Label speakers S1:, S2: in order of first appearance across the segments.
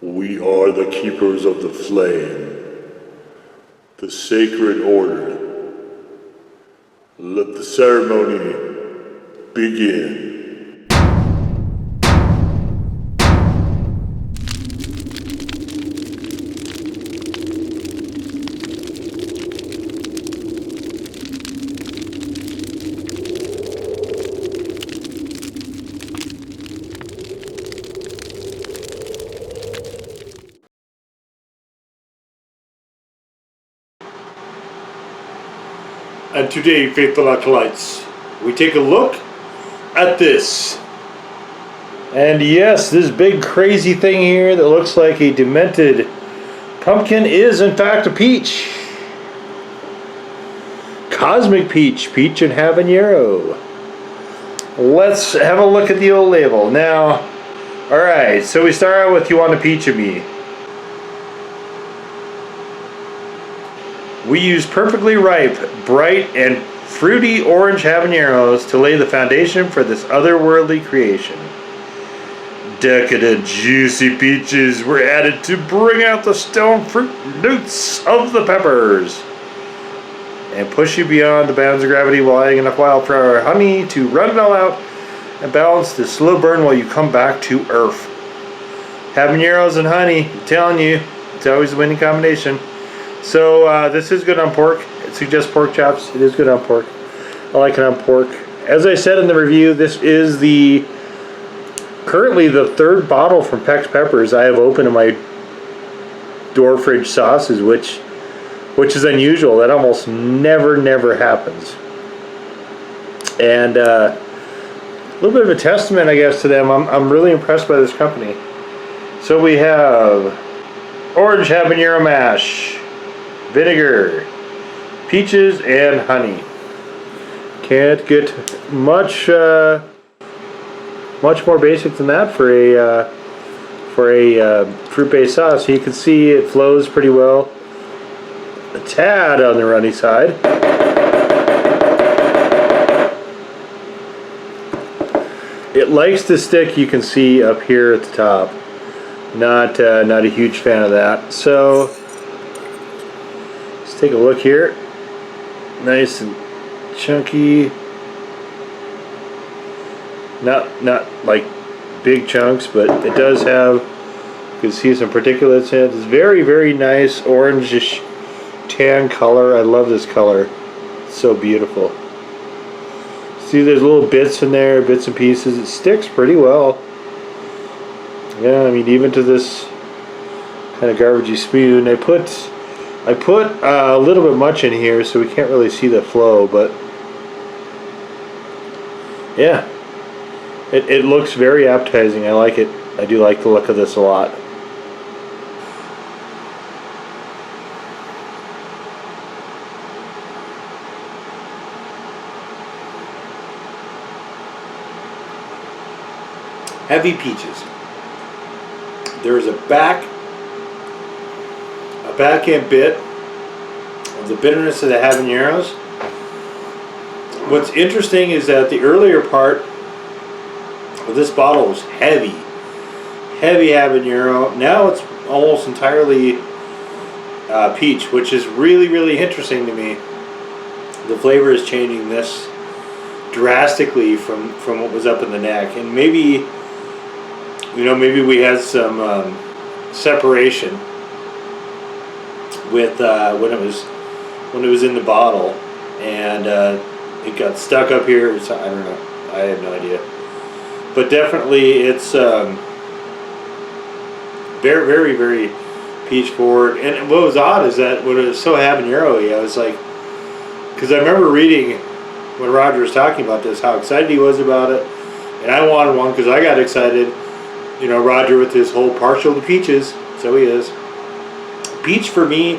S1: We are the keepers of the flame, the sacred order. Let the ceremony begin. And today, faithful acolytes, we take a look at this.
S2: And yes, this big crazy thing here that looks like a demented pumpkin is in fact a peach. Cosmic peach, peach and habanero. Let's have a look at the old label. Now, alright, so we start out with You Want a Peach of Me. We use perfectly ripe, bright, and fruity orange habaneros to lay the foundation for this otherworldly creation. Decadent, juicy peaches were added to bring out the stone fruit notes of the peppers and push you beyond the bounds of gravity while adding enough wildflower honey to run it all out and balance the slow burn while you come back to earth. Habaneros and honey, I'm telling you, it's always a winning combination. So this is good on pork. It suggests pork chops. It is good on pork. I like it on pork. As I said in the review, this is currently the third bottle from Peck's Peppers I have opened in my door fridge sauces, which is unusual. That almost never happens. And a little bit of a testament, I guess, to them. I'm really impressed by this company. So we have orange habanero mash, vinegar, peaches, and honey. Can't get much more basic than that for a fruit-based sauce. You can see it flows pretty well. A tad on the runny side. It likes to stick. You can see up here at the top. Not a huge fan of that. So let's take a look here. Nice and chunky. Not like big chunks, but it does have, you can see some particulates in it. It's very nice orangish tan color. I love this color. It's so beautiful. See, there's little bits in there, bits and pieces. It sticks pretty well. Yeah, I mean, even to this kind of garbagey spoon. I put a little bit much in here, so we can't really see the flow, but yeah, it looks very appetizing. I like it. I do like the look of this a lot. Heavy peaches. There's a back end bit of the bitterness of the habaneros. What's interesting is that the earlier part of this bottle was heavy habanero. Now it's almost entirely peach, which is really interesting to me. The flavor is changing this drastically from what was up in the neck, and maybe we had some separation with when it was in the bottle, and it got stuck up here. So I don't know. I have no idea. But definitely, it's very peach forward. And what was odd is that when it was so habanero-y, I was like, because I remember reading when Roger was talking about this, how excited he was about it, and I wanted one because I got excited. You know, Roger with his whole partial to peaches, so he is. Peach for me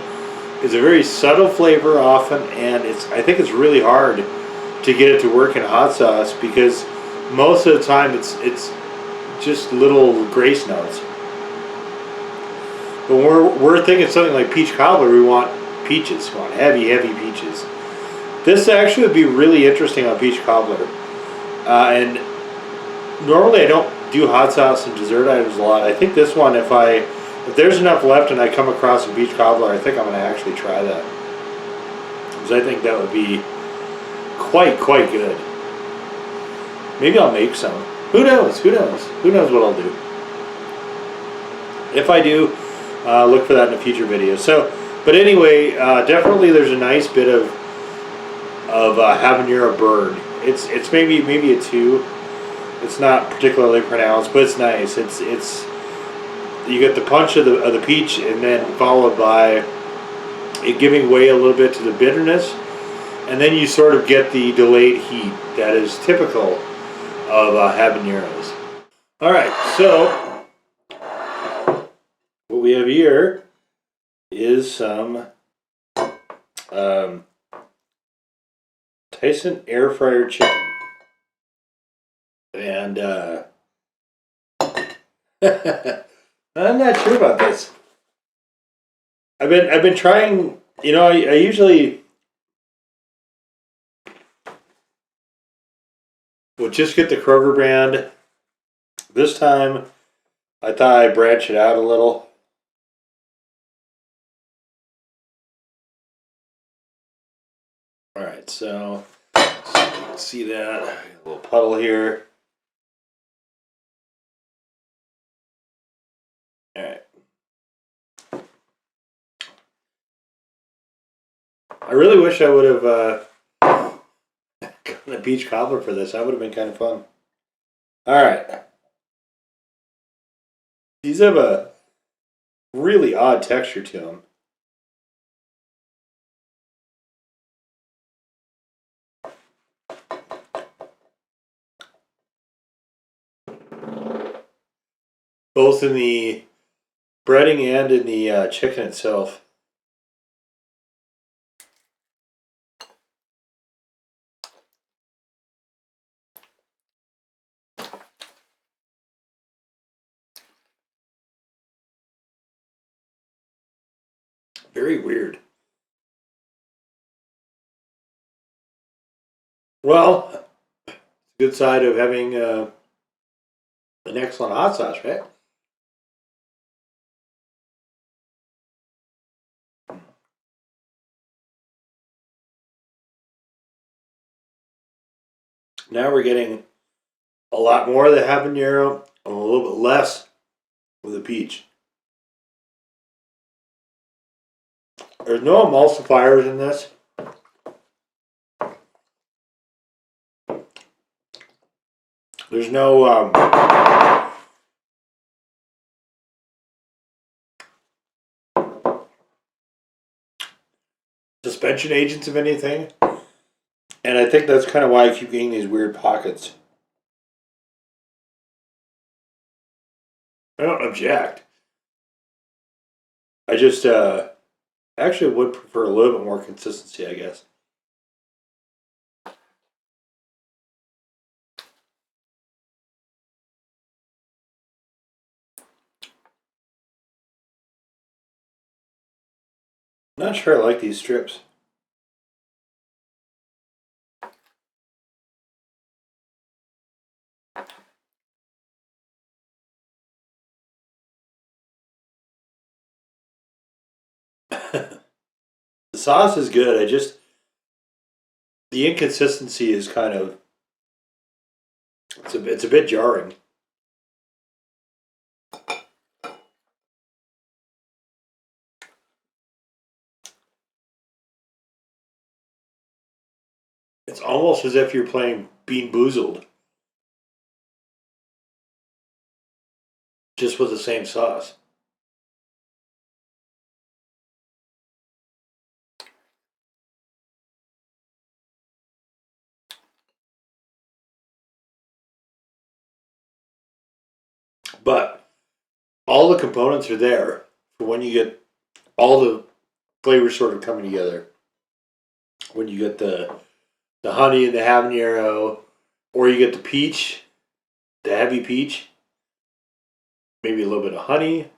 S2: is a very subtle flavor often, and I think it's really hard to get it to work in hot sauce because most of the time it's just little grace notes. But when we're thinking something like peach cobbler, we want peaches. We want heavy peaches. This actually would be really interesting on peach cobbler. And normally I don't do hot sauce and dessert items a lot. I think this one, if I If there's enough left and I come across a beach cobbler, I think I'm going to actually try that. Because I think that would be quite good. Maybe I'll make some. Who knows? Who knows? Who knows what I'll do? If I do, look for that in a future video. So, but anyway, definitely there's a nice bit of habanero burn. It's maybe a 2. It's not particularly pronounced, but it's nice. It's you get the punch of the peach, and then followed by it giving way a little bit to the bitterness, and then you sort of get the delayed heat that is typical of habaneros. All right, so what we have here is some Tyson air fryer chicken, and I'm not sure about this. I've been trying. You know, I usually would just get the Kroger brand. This time, I thought I'd branch it out a little. All right, so see that a little puddle here. All right. I really wish I would have gotten a beach cobbler for this. That would have been kind of fun. All right. These have a really odd texture to them. Both in the breading and in the chicken itself. Very weird. Well, it's a good side of having an excellent hot sauce, right? Now we're getting a lot more of the habanero and a little bit less of the peach. There's no emulsifiers in this. There's no suspension agents of anything. And I think that's kind of why I keep getting these weird pockets. I don't object. I just actually would prefer a little bit more consistency, I guess. Not sure I like these strips. The sauce is good. The inconsistency is kind of it's a bit jarring. It's almost as if you're playing Bean Boozled, just with the same sauce. But all the components are there for when you get all the flavors sort of coming together. When you get the honey and the habanero, or you get the peach, the heavy peach, maybe a little bit of honey.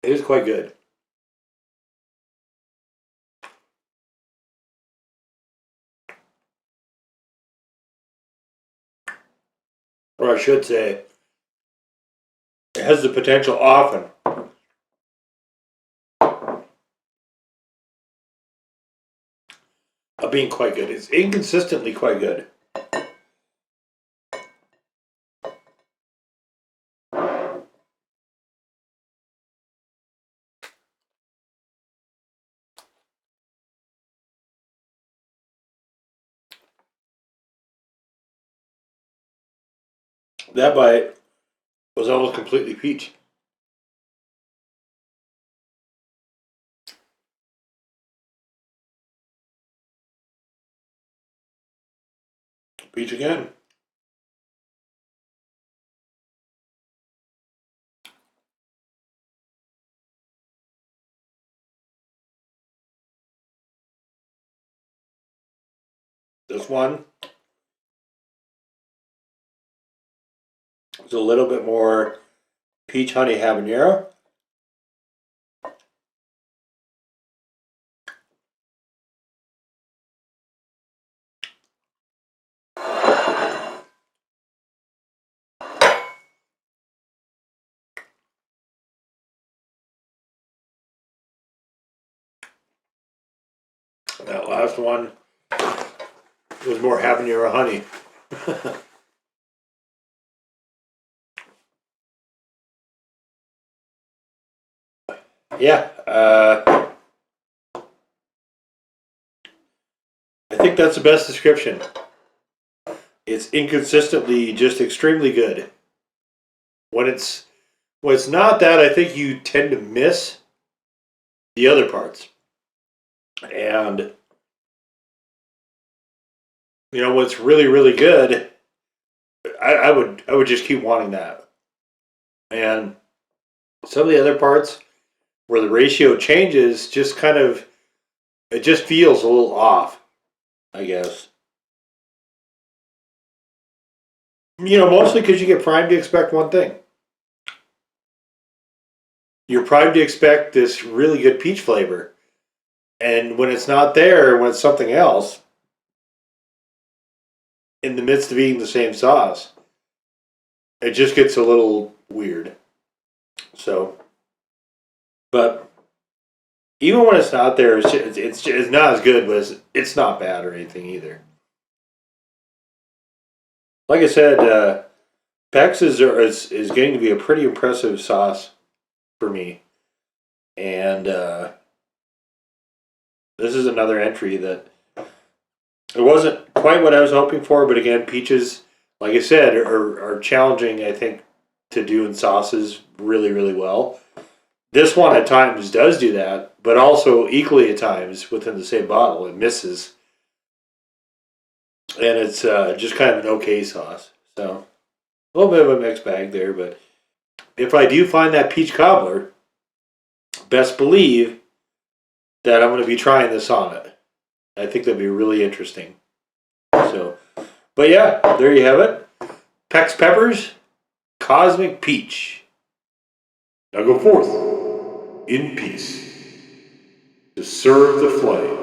S2: It is quite good. or I should say, it has the potential often of being quite good. It's inconsistently quite good. That bite was almost completely peach. Peach again. This one is a little bit more peach honey habanero. That last one was more habanero honey. Yeah, I think that's the best description. It's inconsistently just extremely good. When it's not that, I think you tend to miss the other parts. And when it's really, really good, I would just keep wanting that. And some of the other parts where the ratio changes just kind of, it just feels a little off, I guess. Mostly because you get primed to expect one thing. You're primed to expect this really good peach flavor. And when it's not there, when it's something else, in the midst of eating the same sauce, it just gets a little weird. So, but even when it's not there, it's not as good, but it's not bad or anything either. Like I said, Pex is getting to be a pretty impressive sauce for me, and this is another entry that it wasn't quite what I was hoping for, but again, peaches, like I said, are challenging, I think, to do in sauces really, really well. This one at times does do that, but also equally at times within the same bottle, it misses. And it's just kind of an okay sauce. So, a little bit of a mixed bag there, but if I do find that peach cobbler, best believe that I'm going to be trying this on it. I think that'd be really interesting. So, but yeah, there you have it. Pex Peppers, Cosmic Peach. Now go forth in peace to serve the flame.